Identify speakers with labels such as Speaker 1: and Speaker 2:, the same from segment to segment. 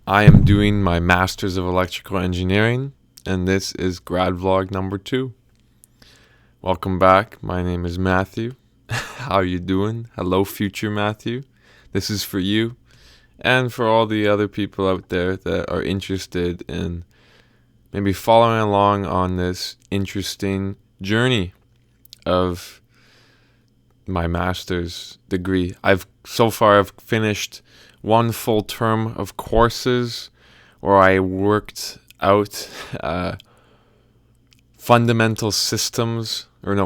Speaker 1: I am doing my Master's of Electrical Engineering, and this is Grad Vlog number 2. Welcome back. My name is Matthew. How are you doing? Hello, future Matthew. This is for you and for all the other people out there that are interested in maybe following along on this interesting journey of my master's degree. I've finished one full term of courses where I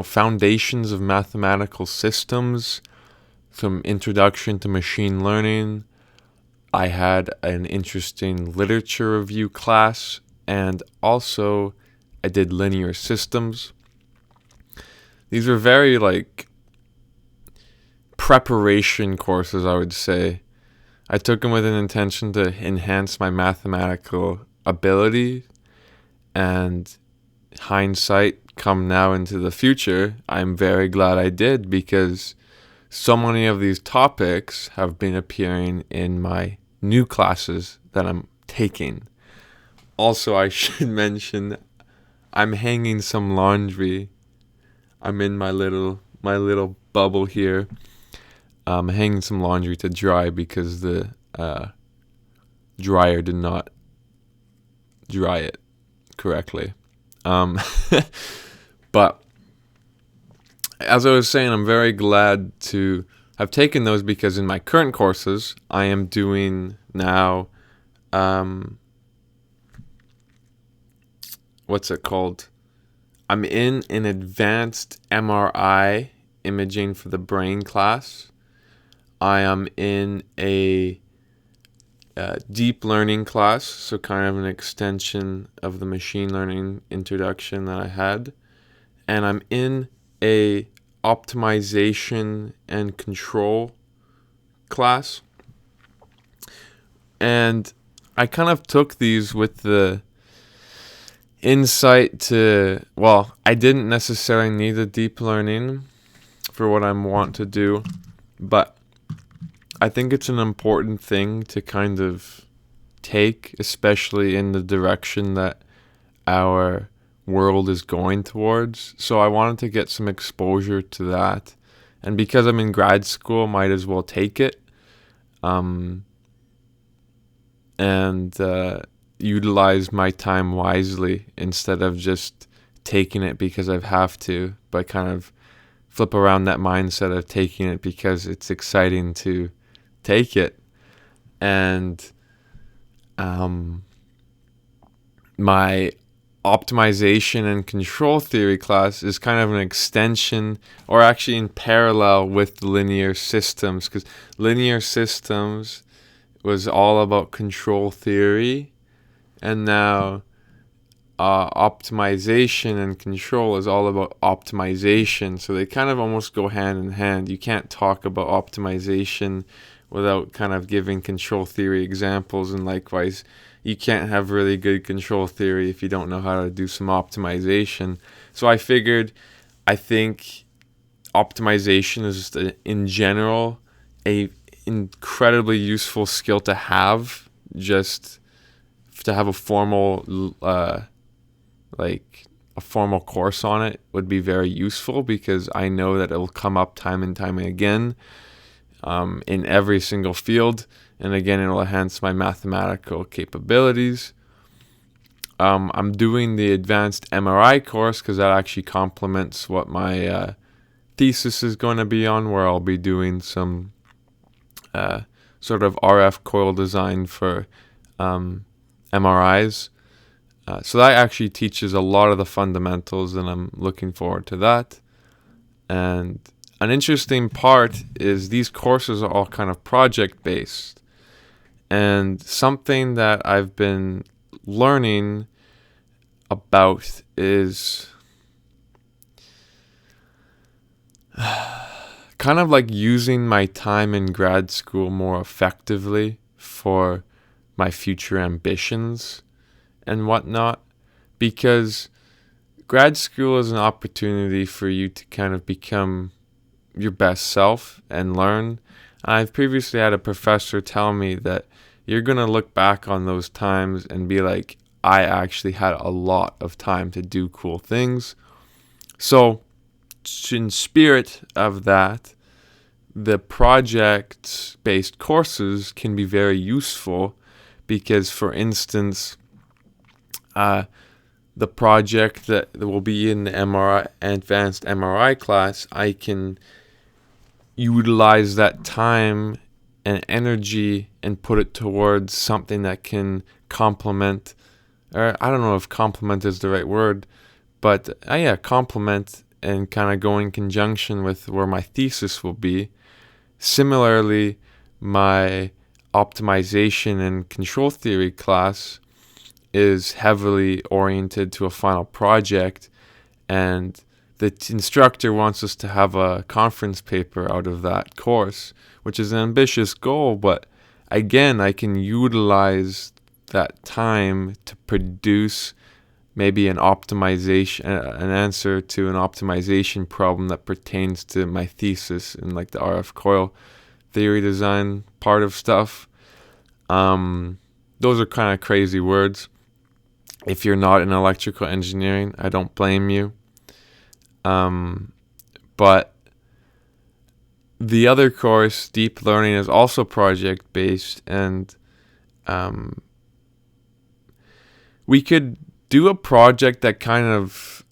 Speaker 1: foundations of mathematical systems, some introduction to machine learning. I had an interesting literature review class, and also I did linear systems. These were very preparation courses, I would say. I took them with an intention to enhance my mathematical ability, and hindsight come now into the future, I'm very glad I did, because so many of these topics have been appearing in my new classes that I'm taking. Also, I should mention I'm hanging some laundry. I'm in my little bubble here. I'm hanging some laundry to dry because the dryer did not dry it correctly. But as I was saying, I'm very glad to have taken those, because in my current courses, I am doing now, what's it called? I'm in an advanced MRI imaging for the brain class. I am in a deep learning class, so kind of an extension of the machine learning introduction that I had. And I'm in a optimization and control class. And I kind of took these with the insight to, I didn't necessarily need the deep learning for what I want to do, but I think it's an important thing to kind of take, especially in the direction that our world is going towards. So I wanted to get some exposure to that. And because I'm in grad school, might as well take it. And utilize my time wisely instead of just taking it because I have to, but kind of flip around that mindset of taking it because it's exciting to take it. And my optimization and control theory class is kind of an extension, or actually in parallel with linear systems, because linear systems was all about control theory, and now optimization and control is all about optimization. So they kind of almost go hand in hand. You can't talk about optimization without kind of giving control theory examples, and likewise, you can't have really good control theory if you don't know how to do some optimization. So I think optimization is just in general a incredibly useful skill to have, just to have a formal a formal course on it would be very useful, because I know that it will come up time and time again in every single field, and again, it will enhance my mathematical capabilities. I'm doing the advanced MRI course because that actually complements what my thesis is going to be on, where I'll be doing some sort of RF coil design for MRIs. So that actually teaches a lot of the fundamentals, and I'm looking forward to that. And an interesting part is these courses are all kind of project-based. And something that I've been learning about is kind of like using my time in grad school more effectively for my future ambitions and whatnot, because grad school is an opportunity for you to kind of become your best self and learn. I've previously had a professor tell me that you're going to look back on those times and be like, I actually had a lot of time to do cool things. So, in spirit of that, the project-based courses can be very useful because, for instance, the project that will be in the MRI, advanced MRI class, I can utilize that time and energy and put it towards something that can complement, or I don't know if complement is the right word, but complement and kind of go in conjunction with where my thesis will be. Similarly, my optimization and control theory class is heavily oriented to a final project, and the instructor wants us to have a conference paper out of that course, which is an ambitious goal, but again, I can utilize that time to produce maybe an optimization, an answer to an optimization problem that pertains to my thesis in like the RF coil theory design part of stuff. Those are kind of crazy words. If you're not in electrical engineering, I don't blame you. But the other course, deep learning, is also project based, and we could do a project that kind of,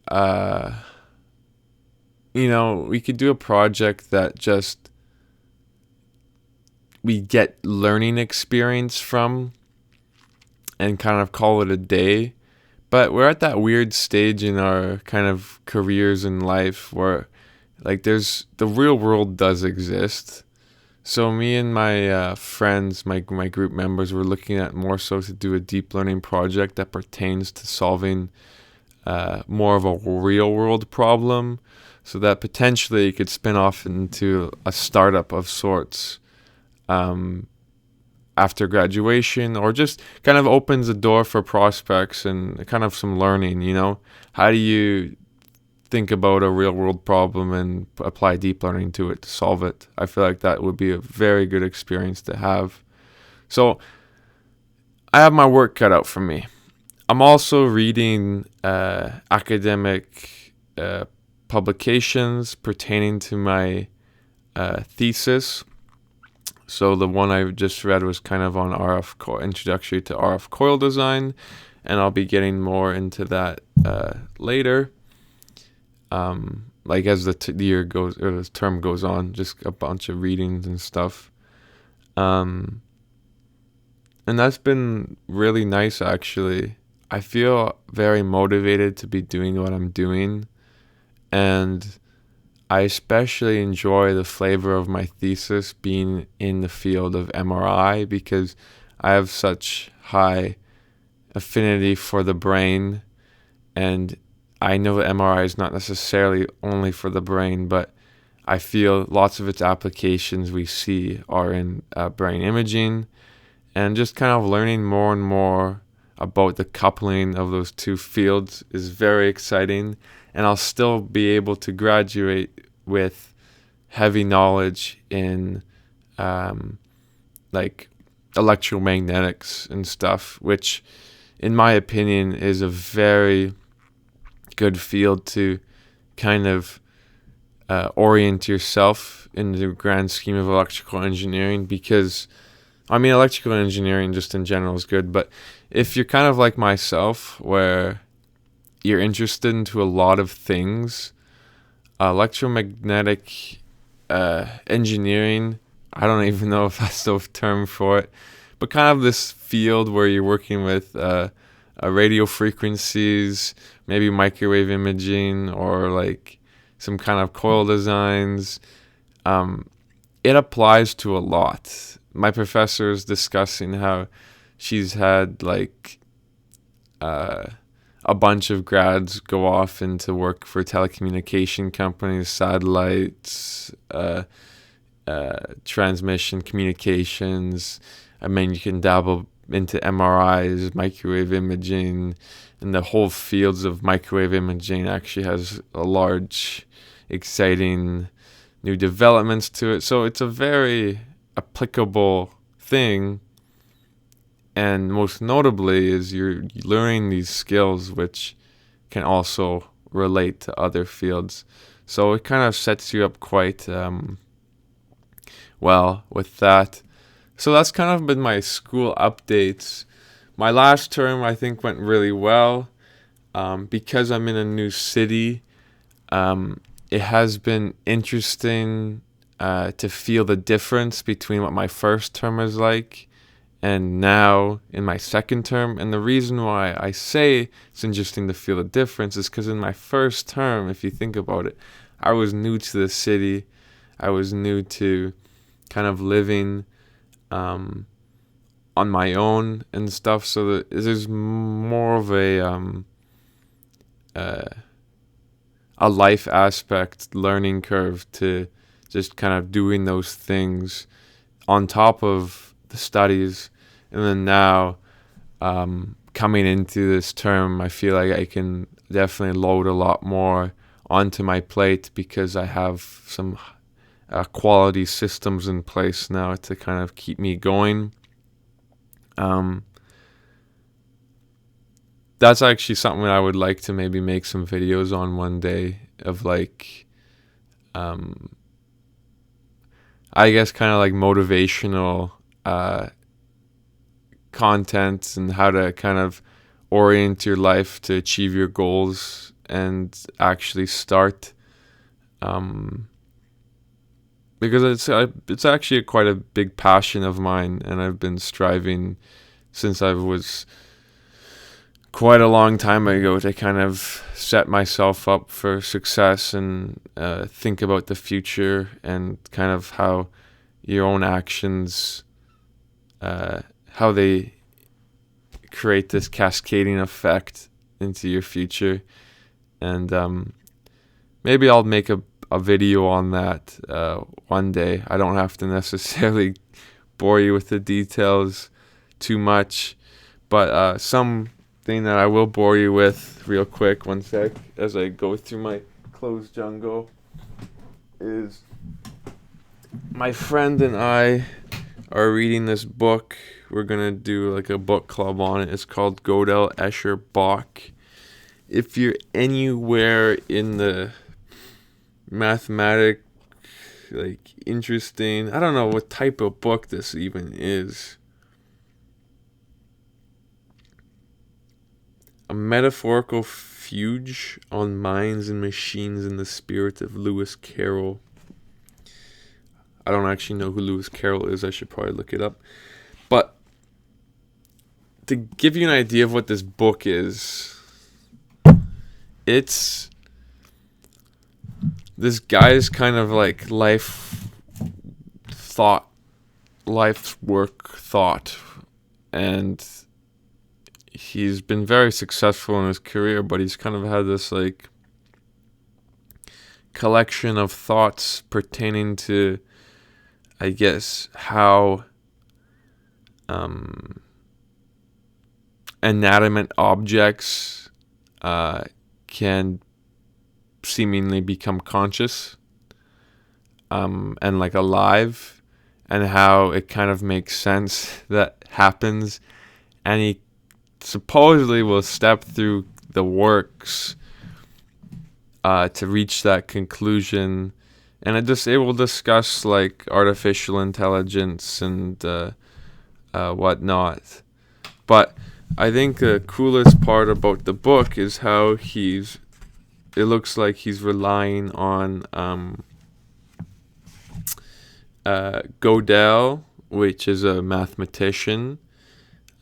Speaker 1: we could do a project that just we get learning experience from and kind of call it a day. But we're at that weird stage in our kind of careers in life where like the real world does exist. So me and my friends, my group members, were looking at more so to do a deep learning project that pertains to solving more of a real world problem, so that potentially it could spin off into a startup of sorts after graduation, or just kind of opens a door for prospects and kind of some learning, How do you think about a real world problem and apply deep learning to it to solve it? I feel like that would be a very good experience to have. So I have my work cut out for me. I'm also reading academic publications pertaining to my thesis. So the one I just read was kind of on introductory to RF coil design, and I'll be getting more into that later. Like as the year goes, or the term goes on, just a bunch of readings and stuff. And that's been really nice, actually. I feel very motivated to be doing what I'm doing, and I especially enjoy the flavor of my thesis being in the field of MRI, because I have such high affinity for the brain, and I know that MRI is not necessarily only for the brain, but I feel lots of its applications we see are in brain imaging, and just kind of learning more and more about the coupling of those two fields is very exciting, and I'll still be able to graduate with heavy knowledge in like electromagnetics and stuff, which in my opinion is a very good field to kind of orient yourself in the grand scheme of electrical engineering, because electrical engineering just in general is good, but if you're kind of like myself where you're interested into a lot of things, electromagnetic engineering, I don't even know if that's the term for it, but kind of this field where you're working with radio frequencies, maybe microwave imaging, or like some kind of coil designs, it applies to a lot. My professor is discussing how she's had like a bunch of grads go off into work for telecommunication companies, satellites, transmission communications. You can dabble into MRIs, microwave imaging, and the whole fields of microwave imaging actually has a large, exciting new developments to it. So it's a very applicable thing, and most notably is you're learning these skills which can also relate to other fields. So it kind of sets you up quite well with that. So that's kind of been my school updates. My last term, I think, went really well. Because I'm in a new city, it has been interesting to feel the difference between what my first term was like and now in my second term. And the reason why I say it's interesting to feel the difference is because in my first term, if you think about it, I was new to the city. I was new to kind of living on my own and stuff. So there's more of a life aspect, learning curve to just kind of doing those things on top of the studies. And then now, coming into this term, I feel like I can definitely load a lot more onto my plate because I have some quality systems in place now to kind of keep me going. That's actually something I would like to maybe make some videos on one day of like, I guess kind of like motivational content and how to kind of orient your life to achieve your goals and actually start. Because it's actually quite a big passion of mine, and I've been striving since I was quite a long time ago to kind of set myself up for success and think about the future and kind of how your own actions, how they create this cascading effect into your future. And maybe I'll make a video on that one day. I don't have to necessarily bore you with the details too much, but something that I will bore you with real quick, one sec, as I go through my closed jungle, is my friend and I are reading this book. We're gonna do like a book club on it. It's called Godel, Escher, Bach. If you're anywhere in the mathematic, like interesting, I don't know what type of book this even is. A metaphorical fugue on minds and machines in the spirit of Lewis Carroll. I don't actually know who Lewis Carroll is. I should probably look it up. But to give you an idea of what this book is, it's this guy's kind of like life's work thought. And he's been very successful in his career, but he's kind of had this like collection of thoughts pertaining to, I guess, how inanimate objects can seemingly become conscious and like alive, and how it kind of makes sense that happens. And he supposedly will step through the works to reach that conclusion, and it will discuss like artificial intelligence and whatnot. But I think the coolest part about the book is how it looks like he's relying on Godel, which is a mathematician,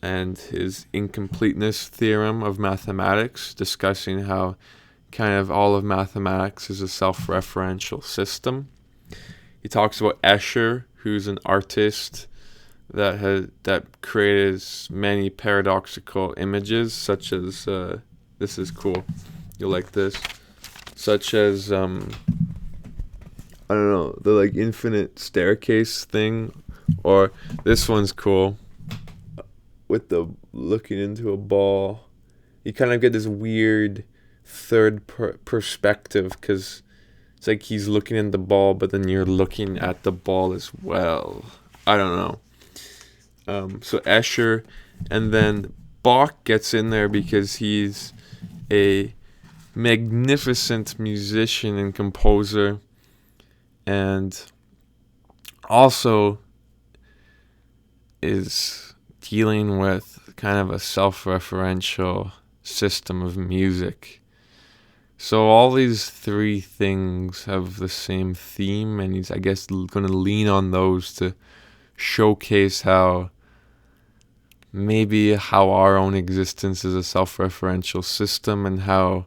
Speaker 1: and his incompleteness theorem of mathematics, discussing how kind of all of mathematics is a self-referential system. He talks about Escher, who's an artist that created many paradoxical images, such as this is cool. You'll like this, such as I don't know, the like infinite staircase thing, or this one's cool with the looking into a ball. You kind of get this weird third perspective, because it's like he's looking at the ball, but then you're looking at the ball as well. I don't know. So Escher And then Bach gets in there because he's a magnificent musician and composer, and also is dealing with kind of a self-referential system of music. So all these three things have the same theme, and he's, I guess, going to lean on those to showcase how our own existence is a self-referential system, and how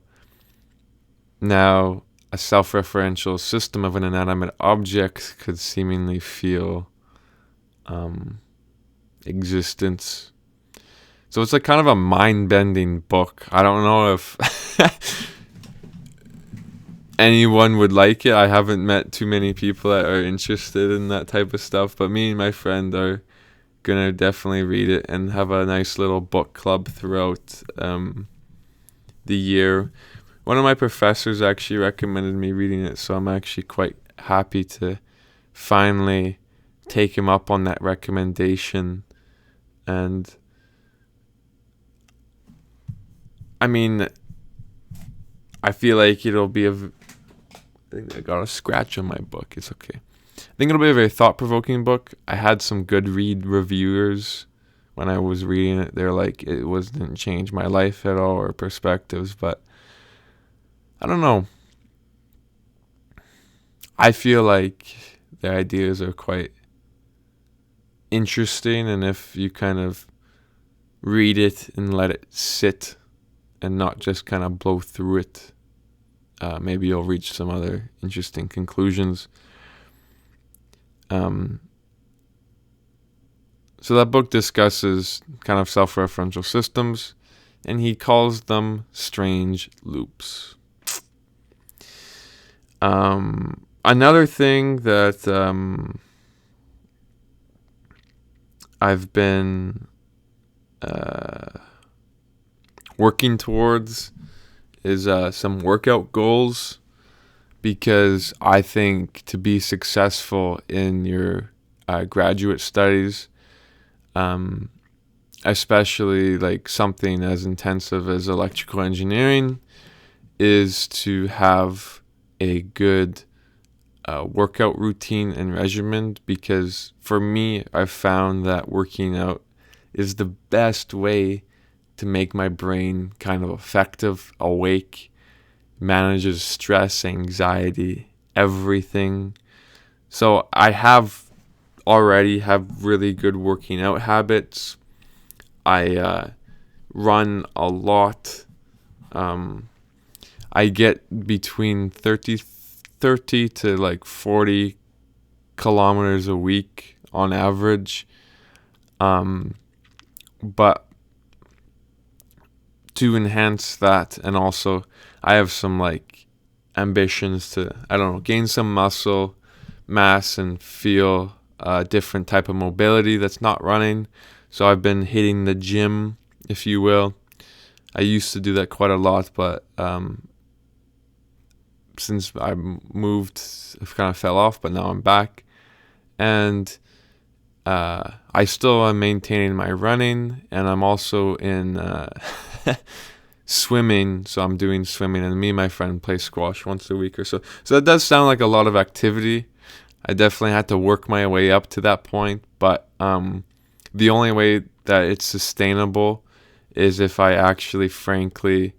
Speaker 1: now a self-referential system of an inanimate object could seemingly feel existence. So it's like kind of a mind-bending book. I don't know if anyone would like it. I haven't met too many people that are interested in that type of stuff, but me and my friend are gonna definitely read it and have a nice little book club throughout the year. One of my professors actually recommended me reading it, so I'm actually quite happy to finally take him up on that recommendation. And I mean, I feel like it'll be I think I got a scratch on my book. It's okay. I think it'll be a very thought-provoking book. I had some good reviewers when I was reading it. They're like, didn't change my life at all or perspectives, but I don't know. I feel like the ideas are quite interesting, and if you kind of read it and let it sit and not just kind of blow through it, maybe you'll reach some other interesting conclusions. So that book discusses kind of self-referential systems, and he calls them strange loops. Another thing that I've been working towards is some workout goals, because I think to be successful in your graduate studies, especially like something as intensive as electrical engineering, is to have a good workout routine and regimen. Because for me, I've found that working out is the best way to make my brain kind of effective, awake, manages stress, anxiety, everything. So I already have really good working out habits. I run a lot. I get between 30 to like 40 kilometers a week on average. But to enhance that, and also I have some like ambitions to, I don't know, gain some muscle mass and feel a different type of mobility that's not running. So I've been hitting the gym, if you will. I used to do that quite a lot, but since I moved, I've kind of fell off, but now I'm back. And I still am maintaining my running, and I'm also in swimming. So I'm doing swimming, and me and my friend play squash once a week or so. So that does sound like a lot of activity. I definitely had to work my way up to that point, but the only way that it's sustainable is if I actually, frankly,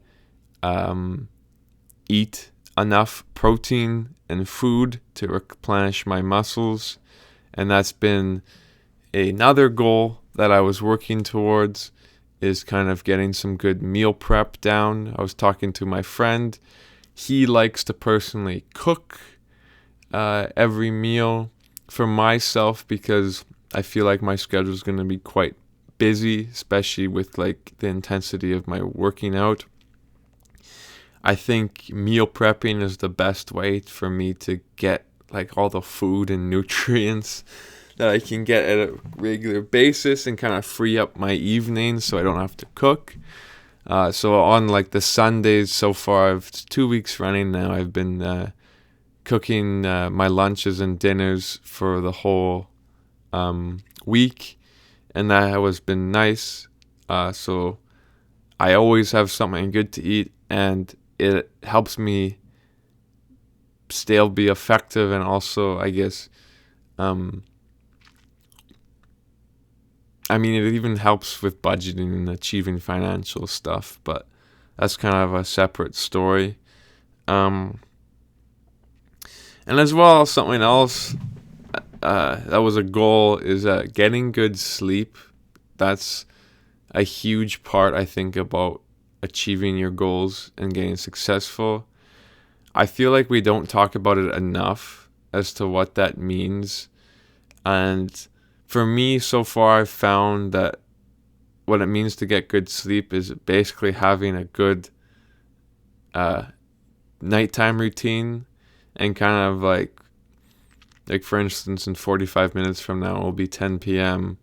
Speaker 1: eat enough protein and food to replenish my muscles. And that's been another goal that I was working towards, is kind of getting some good meal prep down. I was talking to my friend. He likes to personally cook every meal. For myself, because I feel like my schedule is going to be quite busy, especially with like the intensity of my working out. I think meal prepping is the best way for me to get like all the food and nutrients that I can get at a regular basis, and kind of free up my evenings so I don't have to cook. So on like the Sundays so far, 2 weeks running now, I've been cooking my lunches and dinners for the whole week, and that has been nice. So I always have something good to eat, and it helps me still be effective, and also, I guess, I mean, it even helps with budgeting and achieving financial stuff, but that's kind of a separate story. And as well, something else that was a goal is getting good sleep. That's a huge part, I think, about achieving your goals and getting successful. I feel like we don't talk about it enough as to what that means. And for me, so far, I've found that what it means to get good sleep is basically having a good nighttime routine, and kind of like for instance, in 45 minutes from now, it will be 10 p.m.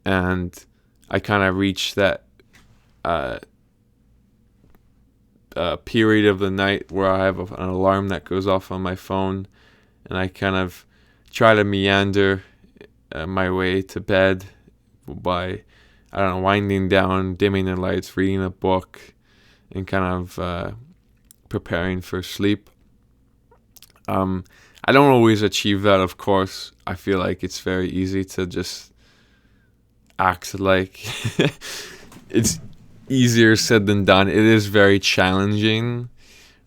Speaker 1: and I kind of reach that period of the night where I have an alarm that goes off on my phone, and I kind of try to meander my way to bed by, I don't know, winding down, dimming the lights, reading a book, and kind of preparing for sleep. I don't always achieve that, of course. I feel like it's very easy to just act like it's easier said than done. It is very challenging,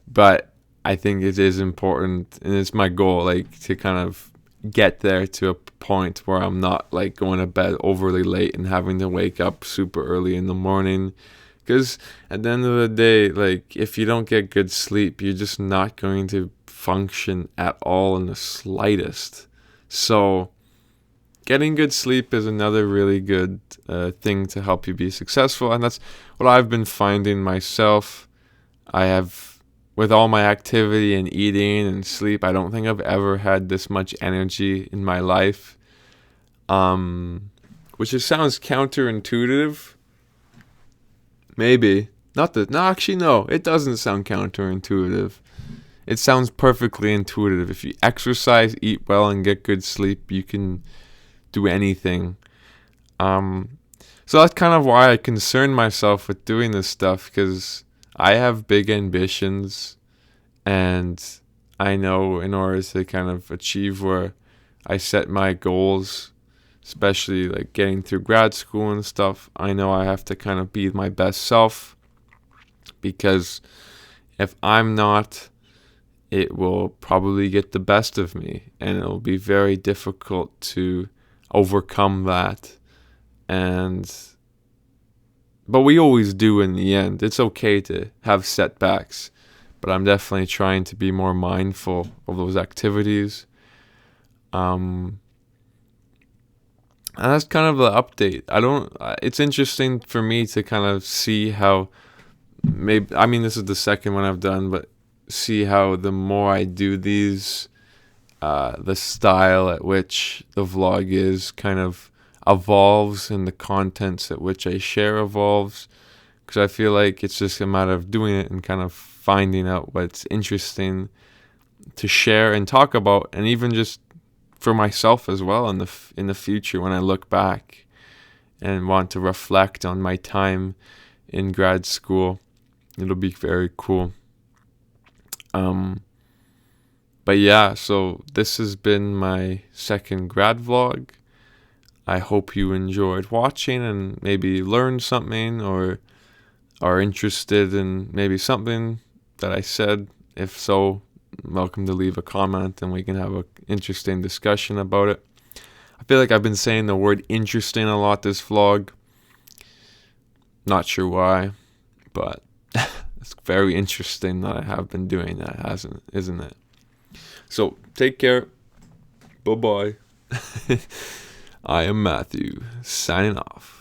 Speaker 1: but I think it is important, and it's my goal, like, to kind of get there to a point where I'm not like going to bed overly late and having to wake up super early in the morning. Because at the end of the day, like, if you don't get good sleep, you're just not going to function at all in the slightest. So getting good sleep is another really good thing to help you be successful, and that's what I've been finding myself. I have, with all my activity and eating and sleep, I don't think I've ever had this much energy in my life, which just sounds counterintuitive. Maybe. Not that. No, actually, no. It doesn't sound counterintuitive. It sounds perfectly intuitive. If you exercise, eat well, and get good sleep, you can do anything. So that's kind of why I concern myself with doing this stuff, because I have big ambitions, and I know in order to kind of achieve where I set my goals, especially like getting through grad school and stuff, I know I have to kind of be my best self, because if I'm not, it will probably get the best of me, and it'll be very difficult to overcome that. But we always do in the end. It's okay to have setbacks, but I'm definitely trying to be more mindful of those activities. And that's kind of the update. It's interesting for me to kind of see how, this is the second one I've done, but see how the more I do these, the style at which the vlog is kind of evolves, and the contents at which I share evolves, because I feel like it's just a matter of doing it and kind of finding out what's interesting to share and talk about, and even just for myself as well in the future when I look back and want to reflect on my time in grad school. It'll be very cool. But yeah, so this has been my second grad vlog. I hope you enjoyed watching and maybe learned something, or are interested in maybe something that I said. If so, welcome to leave a comment and we can have an interesting discussion about it. I feel like I've been saying the word interesting a lot this vlog. Not sure why, but it's very interesting that I have been doing that, isn't it? So take care. Bye-bye. I am Matthew, signing off.